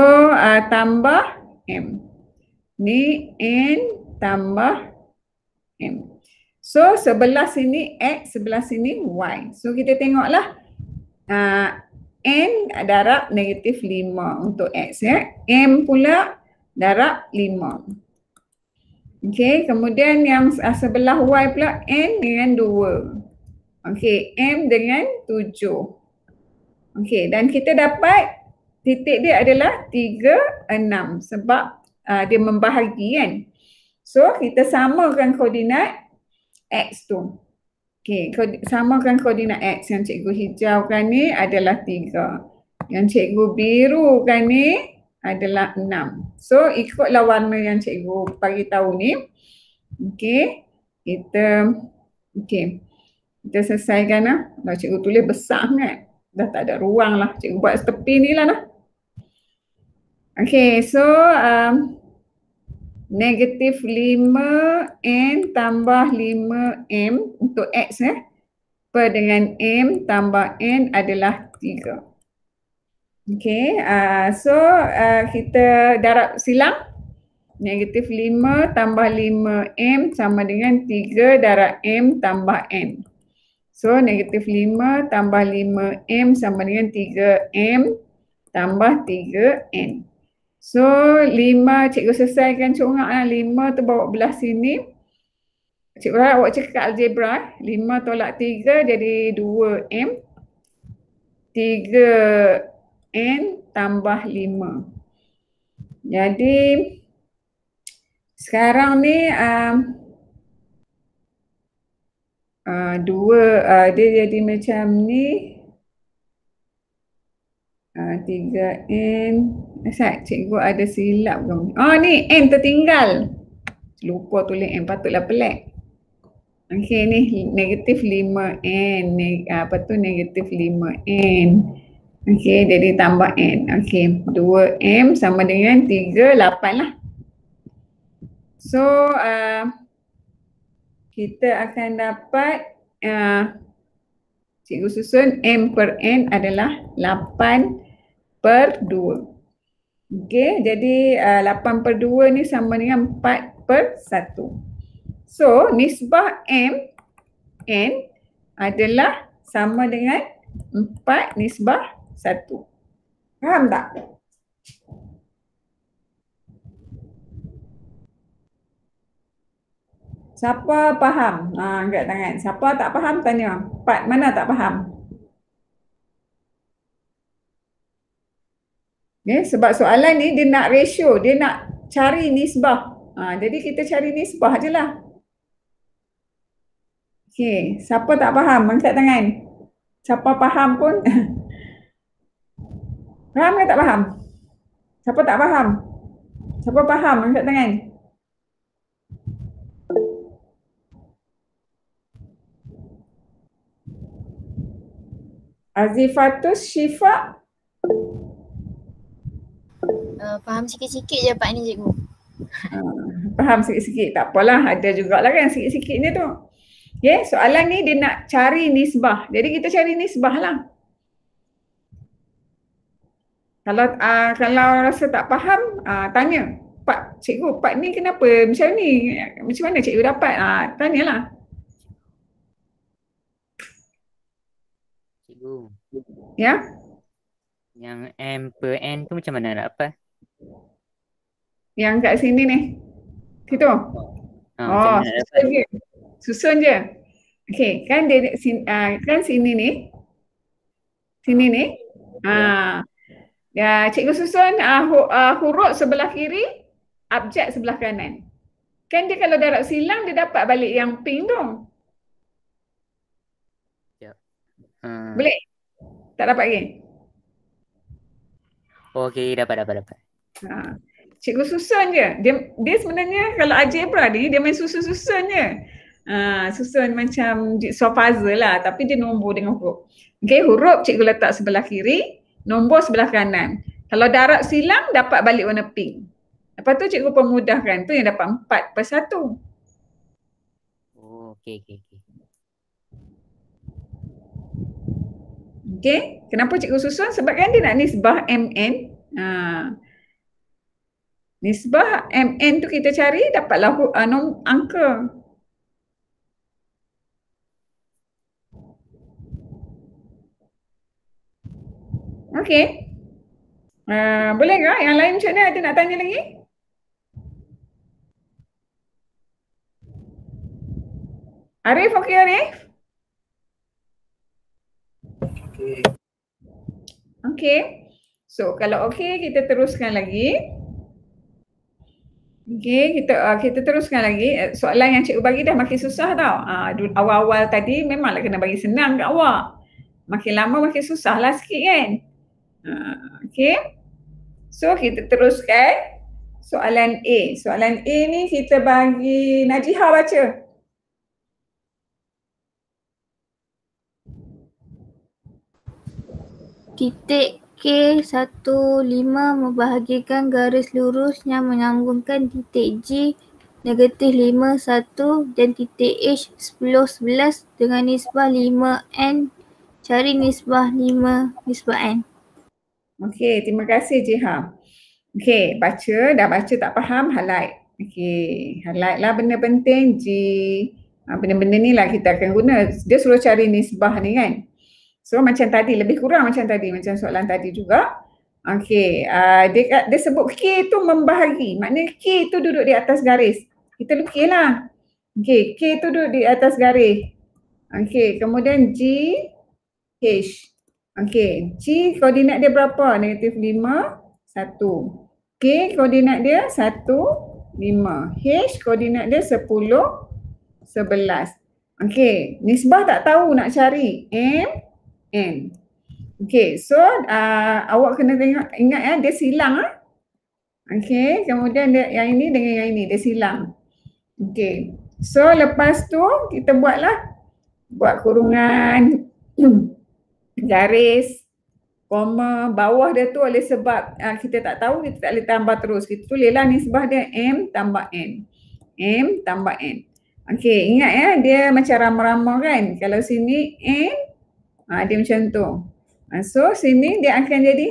tambah M. Ni N tambah M. So, sebelah sini X, sebelah sini Y. So, kita tengoklah N darab negatif 5 untuk X ya. M pula darab 5. Okey, kemudian yang sebelah Y pula N dengan 2. Okey, M dengan 7. Okey, dan kita dapat titik dia adalah 3, 6 sebab dia membahagi kan. So, kita samakan koordinat X tu. Okey, samakan koordinat X. Yang cikgu hijaukan ni adalah 3. Yang cikgu birukan ni adalah 6. So, ikutlah warna yang cikgu bagi tahu ni. Okey, kita selesaikan lah. Kalau cikgu tulis besar sangat, dah tak ada ruang lah. Cikgu buat tepi ni lah. Okey, so negatif 5N tambah 5M untuk X per dengan M tambah N adalah 3. Okey, so kita darab silang. Negatif 5 tambah 5M sama dengan 3 darab M tambah N. So, negatif 5 tambah 5M sama dengan 3M tambah 3N. So, 5 cikgu selesaikan corak lah. 5 tu bawa belah sini. Cikgu harap awak cekak algebra. 5 tolak 3 jadi 2M. 3N tambah 5. Jadi, sekarang ni dia jadi macam ni. 3N. Asal cikgu ada silap ke? Oh ni N tertinggal. Lupa tulis N, patutlah pelik. Okey ni negatif 5N. Negatif 5N. Okey, jadi tambah N. Okey, 2M sama dengan 3, 8 lah. So, kita akan dapat cikgu susun M per N adalah 8 per 2. Okey, jadi 8 per 2 ni sama dengan 4 per 1. So, nisbah M, N adalah sama dengan 4 nisbah 1. Faham tak? Siapa faham? Angkat tangan. Siapa tak faham tanya. Part mana tak faham? Okay, sebab soalan ni dia nak ratio, dia nak cari nisbah. Jadi kita cari nisbah je lah. Okay, siapa tak faham? Angkat tangan. Siapa faham pun. Faham ke tak faham? Siapa tak faham? Siapa faham? Angkat tangan. Azifatus Syifa. Faham sikit-sikit je Pak ni cikgu. Faham sikit-sikit. Tak apalah, ada jugalah kan sikit-sikit ni tu. Okay, soalan ni dia nak cari nisbah. Jadi kita cari nisbah lah. Kalau rasa tak faham, tanya. Pak, cikgu, Pak ni kenapa macam ni? Macam mana cikgu dapat? Tanyalah. Cikgu. Ya. Yang M per N tu macam mana nak dapat? Yang kat sini ni. Situ. Macam mana nak dapat? Susun je. Susun je. Okey, kan dia kan sini ni. Sini ni. Ya, cikgu susun huruf sebelah kiri, abjad sebelah kanan. Kan dia kalau darab silang dia dapat balik yang pink tu. Boleh? Tak dapat lagi? Okey, dapat. Cikgu susun je. Dia sebenarnya kalau algebra ni dia main susun-susun je. Susun macam jigsaw puzzle lah, tapi dia nombor dengan huruf. Okey, huruf cikgu letak sebelah kiri, nombor sebelah kanan. Kalau darab silang dapat balik warna pink. Lepas tu cikgu pemudahkan, tu yang dapat 4/1. Oh, okey. Okey, kenapa cikgu susun? Sebab kan dia nak nisbah MN. Nisbah MN tu kita cari dapatlah angka. Okey. Boleh ke? Yang lain macam mana? Ada nak tanya lagi? Arif, okey Arif? Okey. So kalau okey kita teruskan lagi. Okey, kita teruskan lagi. Soalan yang cikgu bagi dah makin susah tau. Awal-awal tadi memanglah kena bagi senang kat awak. Makin lama makin susah lah sikit kan. Okey. So kita teruskan soalan A. Soalan A ni kita bagi Najihah baca. Titik K15 membahagikan garis lurus yang menyambungkan titik G -5, 1 dan titik H 10, 11 dengan nisbah 5N. Cari nisbah 5 nisbah N. Okey, terima kasih Jiha. Okey, dah baca tak faham, highlight. Okey, highlight lah benda penting G. Benda-benda ni lah kita akan guna. Dia suruh cari nisbah ni kan. So macam tadi, lebih kurang macam tadi, macam soalan tadi juga. Okey, dia sebut K tu membahagi. Maknanya K tu duduk di atas garis. Kita lukislah. Okey, K tu duduk di atas garis. Okey, kemudian G, H. Okey, G koordinat dia berapa? -5, 1. K koordinat dia 1, 5. H koordinat dia 10, 11. Okey, nisbah tak tahu nak cari. M, N. Okey, so awak kena ingat ya, dia silang Okey, kemudian dia, yang ini dengan yang ini, dia silang. Okey, so lepas tu kita buat kurungan, garis, koma, bawah dia tu oleh sebab kita tak tahu, kita tak boleh tambah terus. Kita tulislah nisbah dia M tambah N. M tambah N. Okey, ingat ya, dia macam rama-rama kan. Kalau sini N, dia macam tu. So sini dia akan jadi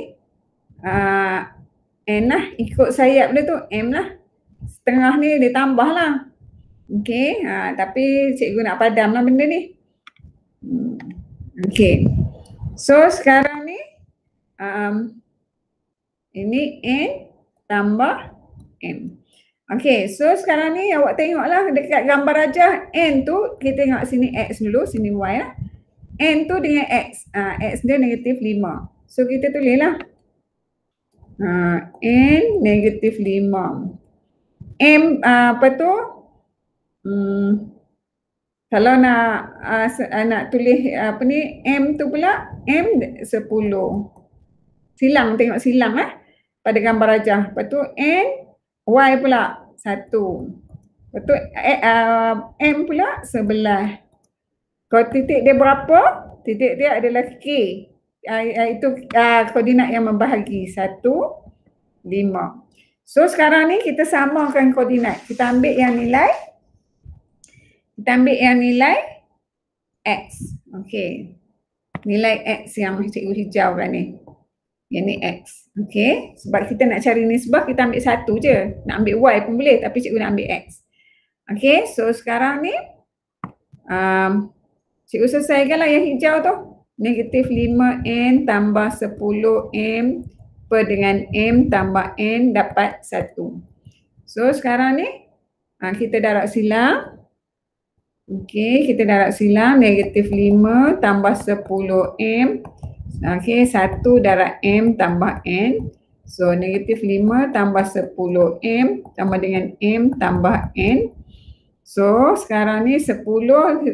N lah, ikut sayap dia tu M lah. Setengah ni dia tambah lah. Okey, tapi cikgu nak padam lah benda ni. Okey, so sekarang ni ini N tambah M. Okey, so sekarang ni awak tengoklah dekat gambar rajah N tu, kita tengok sini X dulu, sini Y lah. N tu dengan X, X dia -5. So kita tulislah N -5. M apa tu? Kalau nak tulis apa ni, M tu pula M 10. Silang, tengok silang pada gambar rajah. Lepas tu N, Y pula 1. Lepas tu M pula 11. Kalau titik dia berapa? Titik dia adalah K. Itu koordinat yang membahagi 1, 5. So sekarang ni kita samakan koordinat. Kita ambil yang nilai X. Okey. Nilai X yang cikgu hijau kan ni. Yang ni X. Okey. Sebab kita nak cari nisbah, kita ambil 1 je. Nak ambil Y pun boleh, tapi cikgu nak ambil X. Okey. So sekarang ni cikgu selesaikanlah yang hijau tu. negatif 5N tambah 10M per dengan M tambah N dapat 1. So sekarang ni kita darab silang. Okey, kita darab silang negatif 5 tambah 10M. Okey, 1 darab M tambah N. So negatif 5 tambah 10M tambah dengan M tambah N. So sekarang ni 10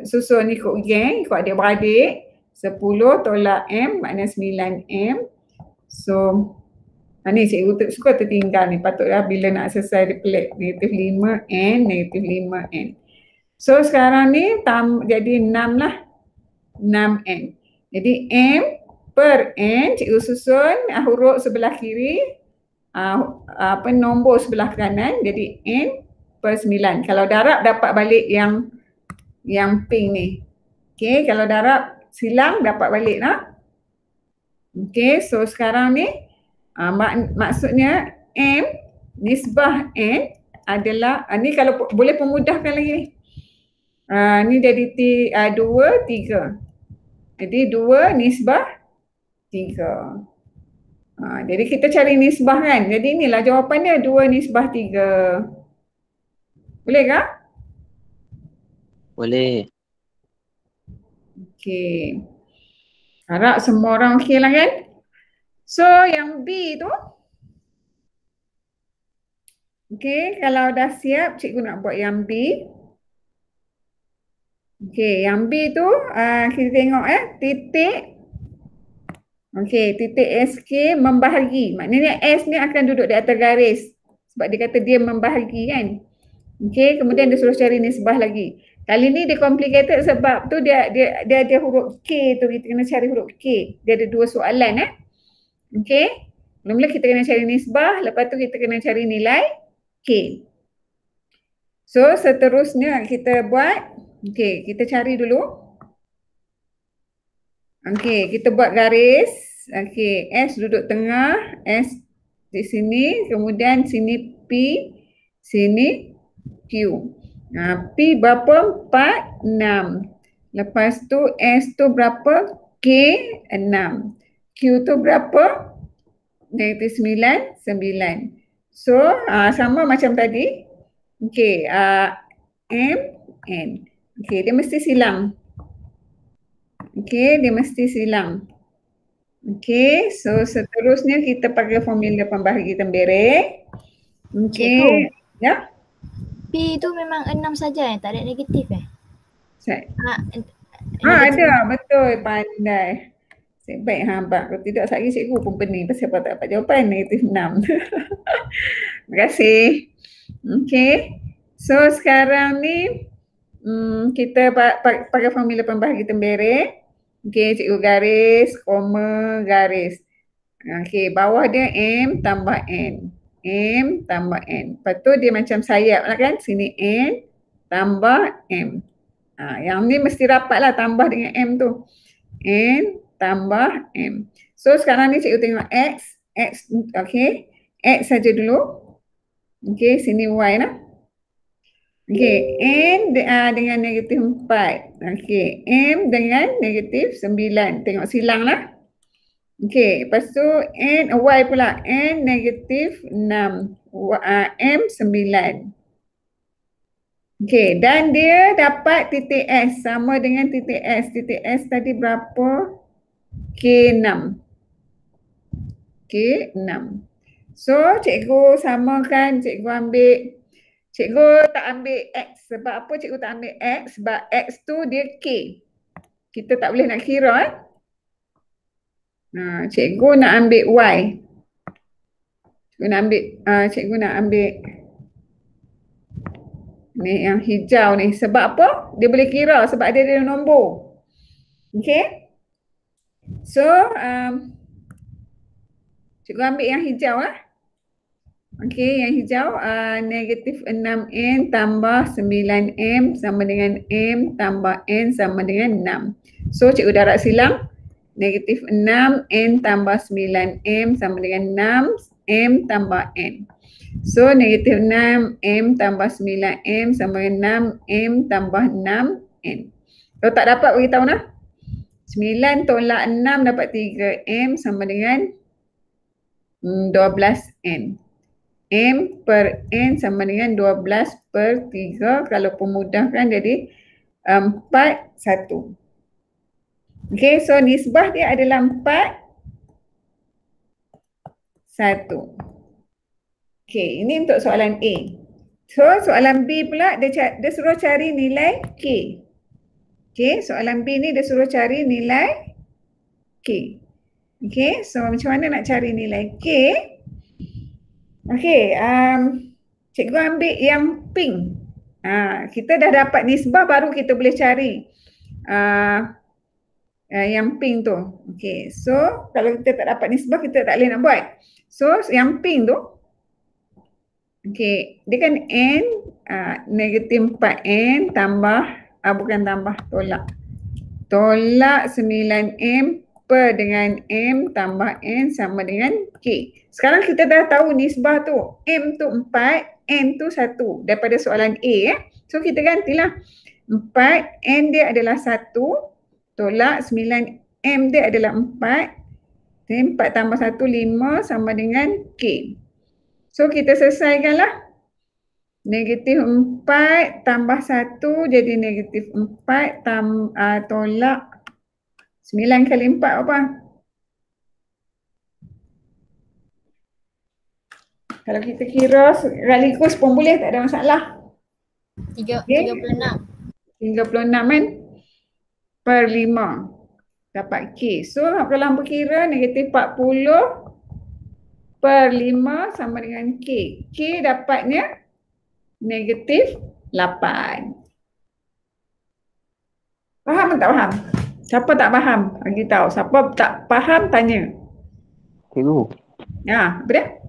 susun ikut geng, ikut adik-beradik. 10 tolak M maknanya 9M. So ni cikgu suka tertinggal ni, patutlah bila nak selesai dia pelik. Negatif 5N, negatif 5N. So sekarang ni jadi 6 lah. 6N. Jadi M per N, cikgu susun huruf sebelah kiri, nombor sebelah kanan, jadi N per 9. Kalau darab dapat balik yang pink ni. Okey, kalau darab silang dapat balik lah. Okey, so sekarang ni maksudnya M nisbah N adalah, ni kalau boleh pemudahkan lagi ni. Ni jadi 2, 3. Jadi 2 nisbah 3. Jadi kita cari nisbah kan. Jadi inilah jawapannya 2 nisbah 3. Boleh kah? Boleh. Okey. Harap semua orang okey lah kan? So yang B tu. Okey, kalau dah siap cikgu nak buat yang B. Okey, yang B tu kita tengok titik. Okey, titik SK membahagi. Maknanya S ni akan duduk di atas garis. Sebab dia kata dia membahagi kan. Okey, kemudian dia suruh cari nisbah lagi. Kali ni dia complicated sebab tu dia ada huruf K tu, kita kena cari huruf K. Dia ada 2 soalan Okey. Mula-mula kita kena cari nisbah, lepas tu kita kena cari nilai K. So seterusnya kita buat, okey, kita cari dulu. Okey, kita buat garis. Okey, S duduk tengah, S di sini, kemudian sini P, sini Q. P berapa? 4, 6. Lepas tu S tu berapa? K, 6. Q tu berapa? Negatif 9, 9. So, sama macam tadi. Okey, M, N. Okey, dia mesti silang. Okey, dia mesti silang. Okey, so seterusnya kita pakai formula pembahagi tembereng. Okey, ya. P tu memang 6 saja tak ada negatif Ada, betul, pandai. Baik hamba, kalau tidak sekali cikgu pun pening pasal apa tak dapat jawapan negatif 6. Terima kasih. Okey, so sekarang ni kita pakai formula pembahagi tembereng. Okey, cikgu garis, koma, garis. Okey, bawah dia M tambah N. M tambah N. Lepas tu dia macam sayap lah kan. Sini N tambah M. Yang ni mesti rapat lah tambah dengan M tu. N tambah M. So sekarang ni cikgu tengok X. X, okey. X saja dulu. Okey, sini Y lah. Okey, N dengan negatif 4. Okey, M dengan negatif 9. Tengok silang lah. Okey, lepas tu N, Y pula. N negatif 6. M 9. Okey, dan dia dapat titik S sama dengan titik S. Titik S tadi berapa? K6. K6. So, cikgu samakan, cikgu tak ambil X. Sebab apa cikgu tak ambil X? Sebab X tu dia K. Kita tak boleh nak kira cikgu nak ambil Y. Cikgu nak ambil ni yang hijau ni. Sebab apa? Dia boleh kira sebab dia ada nombor. Okay. So, cikgu ambil yang hijau lah. Okay, yang hijau negatif 6N tambah 9M sama dengan M tambah N sama dengan 6. So, cikgu darab silang. Negatif 6N tambah 9M sama dengan 6M tambah N. So, negatif 6M tambah 9M sama dengan 6M tambah 6N. Kalau tak dapat beritahu lah. 9 tolak 6 dapat 3M sama dengan 12N. M per N sama dengan 12 per 3. Kalau pemudahkan jadi 4, 1. Okay, so nisbah dia adalah 4, 1. Okay, ini untuk soalan A. So, soalan B pula dia suruh cari nilai K. Okay, soalan B ni dia suruh cari nilai K. Okay, so macam mana nak cari nilai K? Okay, cikgu ambil yang pink. Kita dah dapat nisbah baru kita boleh cari yang pink tu. Okay, so kalau kita tak dapat nisbah kita tak boleh nak buat. So yang pink tu, okay, dia kan N, negatif 4N tambah, bukan tambah, tolak 9M per dengan M tambah N sama dengan K. Sekarang kita dah tahu nisbah tu. M tu 4, N tu 1 daripada soalan A. So kita gantilah. 4, N dia adalah 1, tolak 9M dia adalah 4. Then 4 tambah 1, 5 sama dengan K. So kita selesaikanlah. Negatif 4 tambah 1 jadi negatif 4 tolak 9 kali 4 apa? Kalau kita kira sekaligus pun boleh, tak ada masalah. 36. 36 kan? Per 5 dapat K. So kalau hampa kira negatif 40 per 5 sama dengan K. K dapatnya negatif 8. Faham atau tak faham? Siapa tak faham? Bagi tahu. Siapa tak faham tanya. Cikgu, Apa dia?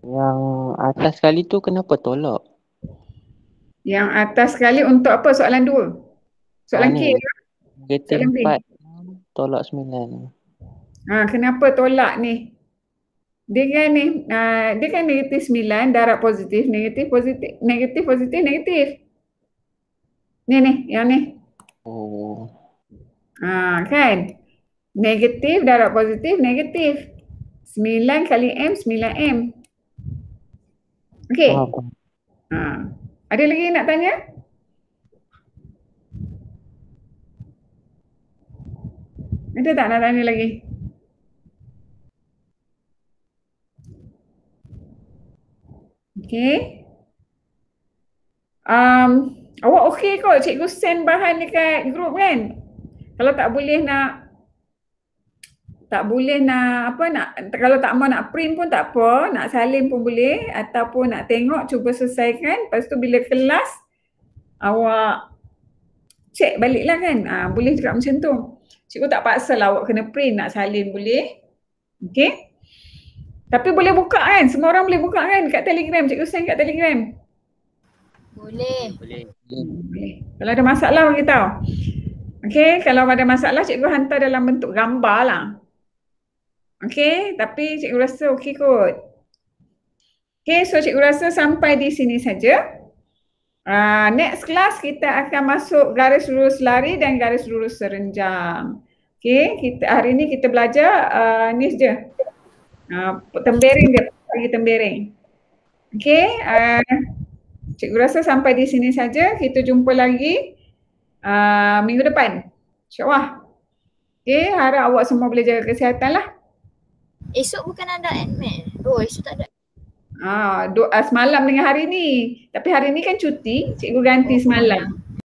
yang atas sekali tu kenapa tolak? Yang atas sekali untuk apa? Soalan 2. Soalan K. Negatif Soalan B. 4 tolak 9. Kenapa tolak ni? Dia kan ni, dia kan negatif 9, darab positif, negatif, positif, negatif, positif, negatif. Ni, yang ni. Oh. Kan? Negatif, darab positif, negatif. 9 kali M, 9M. Okey. Ada lagi nak tanya? Ada tak nak tanya lagi? Okey. Awak okey kot cikgu send bahan dekat grup kan? Kalau tak boleh nak kalau tak mau nak print pun tak apa, nak salin pun boleh ataupun nak tengok cuba selesaikan. Lepas tu bila kelas awak check balik lah kan. Boleh juga macam tu. Cikgu tak paksa lah awak kena print, nak salin boleh. Okey. Tapi boleh buka kan? Semua orang boleh buka kan kat Telegram? Cikgu send kat Telegram. Boleh. Boleh. Kalau ada masalah bagi tahu. Okey, kalau ada masalah cikgu hantar dalam bentuk gambar lah. Okey, tapi cikgu rasa okey kot. Okey, so cikgu rasa sampai di sini saja. Next class kita akan masuk garis lurus lari dan garis lurus serenjang. Okey, hari ni kita belajar ni saja. Tembering dia, bagi tembering. Okey, cikgu rasa sampai di sini saja. Kita jumpa lagi minggu depan. InsyaAllah. Okey, harap awak semua boleh jaga kesihatan lah. Esok bukan ada admin. Oh, esok tak ada. Semalam dengan hari ni. Tapi hari ni kan cuti, cikgu ganti semalam.